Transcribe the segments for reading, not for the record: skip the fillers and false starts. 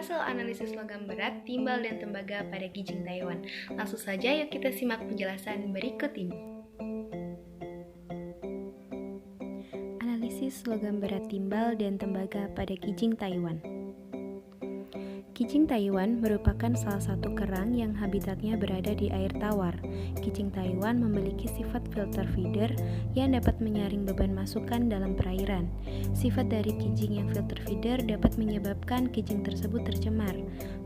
hasil analisis logam berat, timbal, dan tembaga pada Kijing Taiwan. Langsung saja yuk kita simak penjelasan berikut ini. Analisis logam berat timbal dan tembaga pada Kijing Taiwan. Kijing Taiwan merupakan salah satu kerang yang habitatnya berada di air tawar. Kijing Taiwan memiliki sifat filter feeder yang dapat menyaring beban masukan dalam perairan. Sifat dari kijing yang filter feeder dapat menyebabkan kijing tersebut tercemar.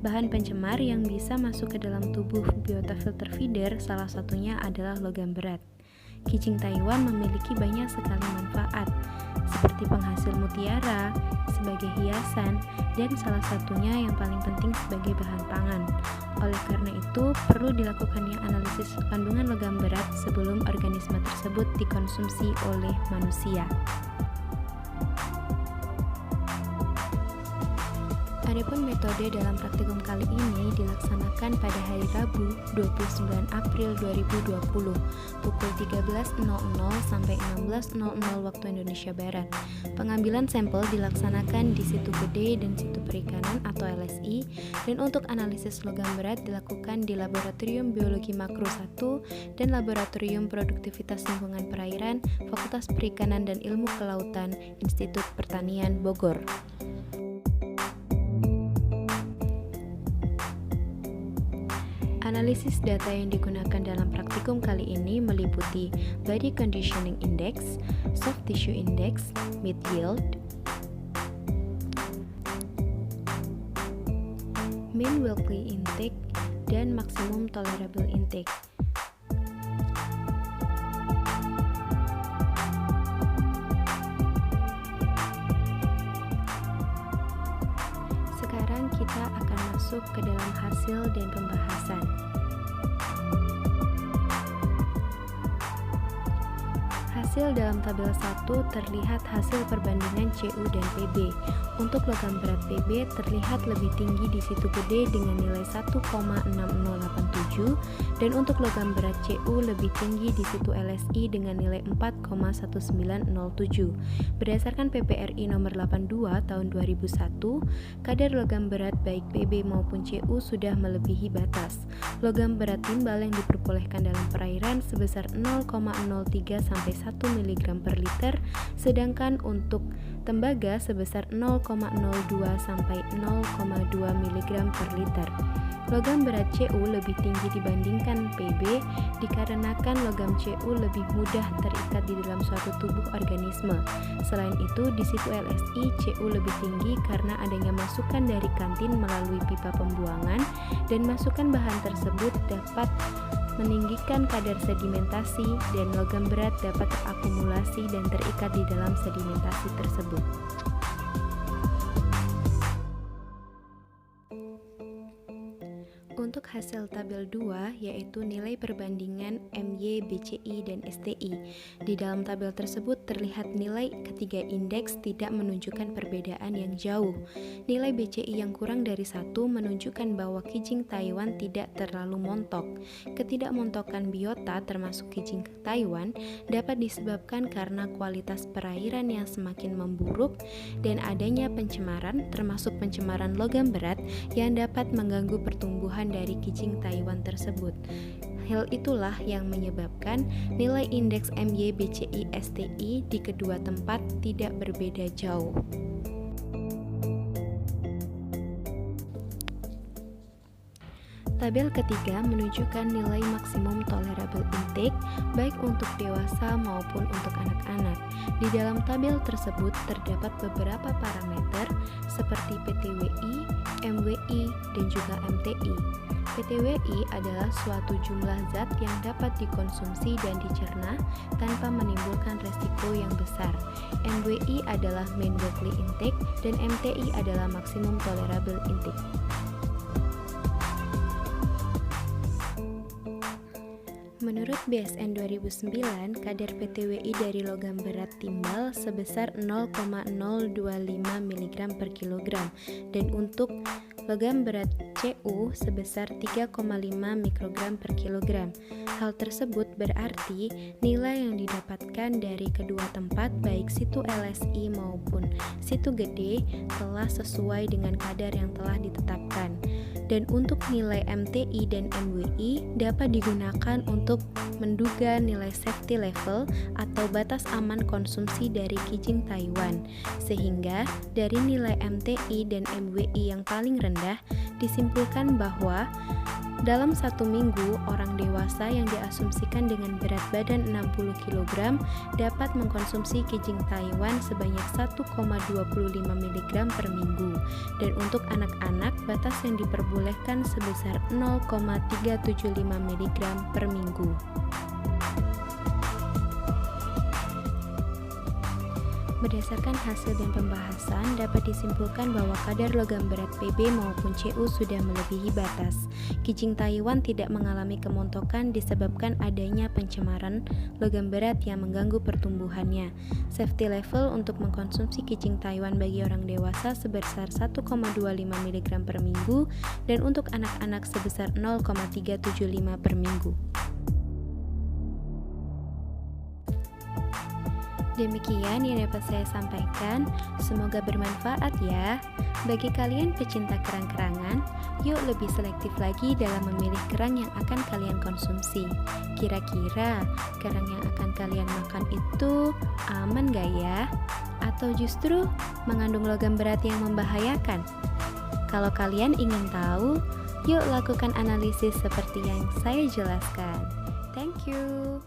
Bahan pencemar yang bisa masuk ke dalam tubuh biota filter feeder salah satunya adalah logam berat. Kijing Taiwan memiliki banyak sekali manfaat, seperti penghasil mutiara, sebagai hiasan, dan salah satunya yang paling penting sebagai bahan pangan. Oleh karena itu, perlu dilakukannya analisis kandungan logam berat sebelum organisme tersebut dikonsumsi oleh manusia. Adapun metode dalam praktikum kali ini dilaksanakan pada hari Rabu 29 April 2020 pukul 13.00 sampai 16.00 waktu Indonesia Barat. Pengambilan sampel dilaksanakan di Situ Gede dan Situ Perikanan atau LSI, dan untuk analisis logam berat dilakukan di Laboratorium Biologi Makro 1 dan Laboratorium Produktivitas Lingkungan Perairan Fakultas Perikanan dan Ilmu Kelautan Institut Pertanian Bogor. Analisis data yang digunakan dalam praktikum kali ini meliputi Body Conditioning Index, Soft Tissue Index, Meat Yield, Mean Weekly Intake, dan Maximum Tolerable Intake. Sekarang kita akan masuk ke dalam hasil dan pembahasan. Hasil dalam tabel 1 terlihat hasil perbandingan CU dan PB. Untuk logam berat PB terlihat lebih tinggi di Situ Gede dengan nilai 1,6087 dan untuk logam berat CU lebih tinggi di Situ LSI dengan nilai 4,1907. Berdasarkan PPRI nomor 82 tahun 2001, kadar logam berat baik PB maupun CU sudah melebihi batas. Logam berat timbal yang diperbolehkan dalam perairan sebesar 0,03 sampai 1 mg per liter, sedangkan untuk tembaga sebesar 0,02 sampai 0,2 mg per liter. Logam berat CU lebih tinggi dibandingkan PB dikarenakan logam CU lebih mudah terikat di dalam suatu tubuh organisme. Selain itu, di Situ LSI CU lebih tinggi karena adanya masukan dari kantin melalui pipa pembuangan, dan masukan bahan tersebut dapat meninggikan kadar sedimentasi dan logam berat dapat terakumulasi dan terikat di dalam sedimentasi tersebut. Untuk hasil tabel 2 yaitu nilai perbandingan MY, BCI, dan STI. Di dalam tabel tersebut terlihat nilai ketiga indeks tidak menunjukkan perbedaan yang jauh. Nilai BCI yang kurang dari 1 menunjukkan bahwa kijing Taiwan tidak terlalu montok. Ketidakmontokan biota termasuk kijing Taiwan dapat disebabkan karena kualitas perairan yang semakin memburuk dan adanya pencemaran termasuk pencemaran logam berat yang dapat mengganggu pertumbuhan dari kijing Taiwan tersebut. Hal itulah yang menyebabkan nilai indeks MY, BCI, STI di kedua tempat tidak berbeda jauh. Tabel ketiga menunjukkan nilai maksimum tolerable intake baik untuk dewasa maupun untuk anak-anak. Di dalam tabel tersebut terdapat beberapa parameter seperti PTWI, MWI, dan juga MTI. PTWI adalah suatu jumlah zat yang dapat dikonsumsi dan dicerna tanpa menimbulkan resiko yang besar. MWI adalah mean weekly intake dan MTI adalah maximum tolerable intake. Menurut BSN 2009, kadar PTWI dari logam berat timbal sebesar 0,025 mg per kilogram dan untuk logam berat CU sebesar 3,5 mikrogram per kilogram. Hal tersebut berarti nilai yang didapatkan dari kedua tempat baik situ LSI maupun situ gede telah sesuai dengan kadar yang telah ditetapkan. Dan untuk nilai MTI dan MWI dapat digunakan untuk menduga nilai safety level atau batas aman konsumsi dari Kijing Taiwan. Sehingga dari nilai MTI dan MWI yang paling rendah disimpulkan bahwa dalam 1 minggu, orang dewasa yang diasumsikan dengan berat badan 60 kg dapat mengkonsumsi Kijing Taiwan sebanyak 1,25 mg per minggu. Dan untuk anak-anak, batas yang diperbolehkan sebesar 0,375 mg per minggu. Berdasarkan hasil dan pembahasan, dapat disimpulkan bahwa kadar logam berat PB maupun CU sudah melebihi batas. Kijing Taiwan tidak mengalami kemontokan disebabkan adanya pencemaran logam berat yang mengganggu pertumbuhannya. Safety level untuk mengkonsumsi Kijing Taiwan bagi orang dewasa sebesar 1,25 mg per minggu dan untuk anak-anak sebesar 0,375 per minggu. Demikian yang dapat saya sampaikan, semoga bermanfaat ya. Bagi kalian pecinta kerang-kerangan, yuk lebih selektif lagi dalam memilih kerang yang akan kalian konsumsi. Kira-kira kerang yang akan kalian makan itu aman gak ya? Atau justru mengandung logam berat yang membahayakan? Kalau kalian ingin tahu, yuk lakukan analisis seperti yang saya jelaskan. Thank you.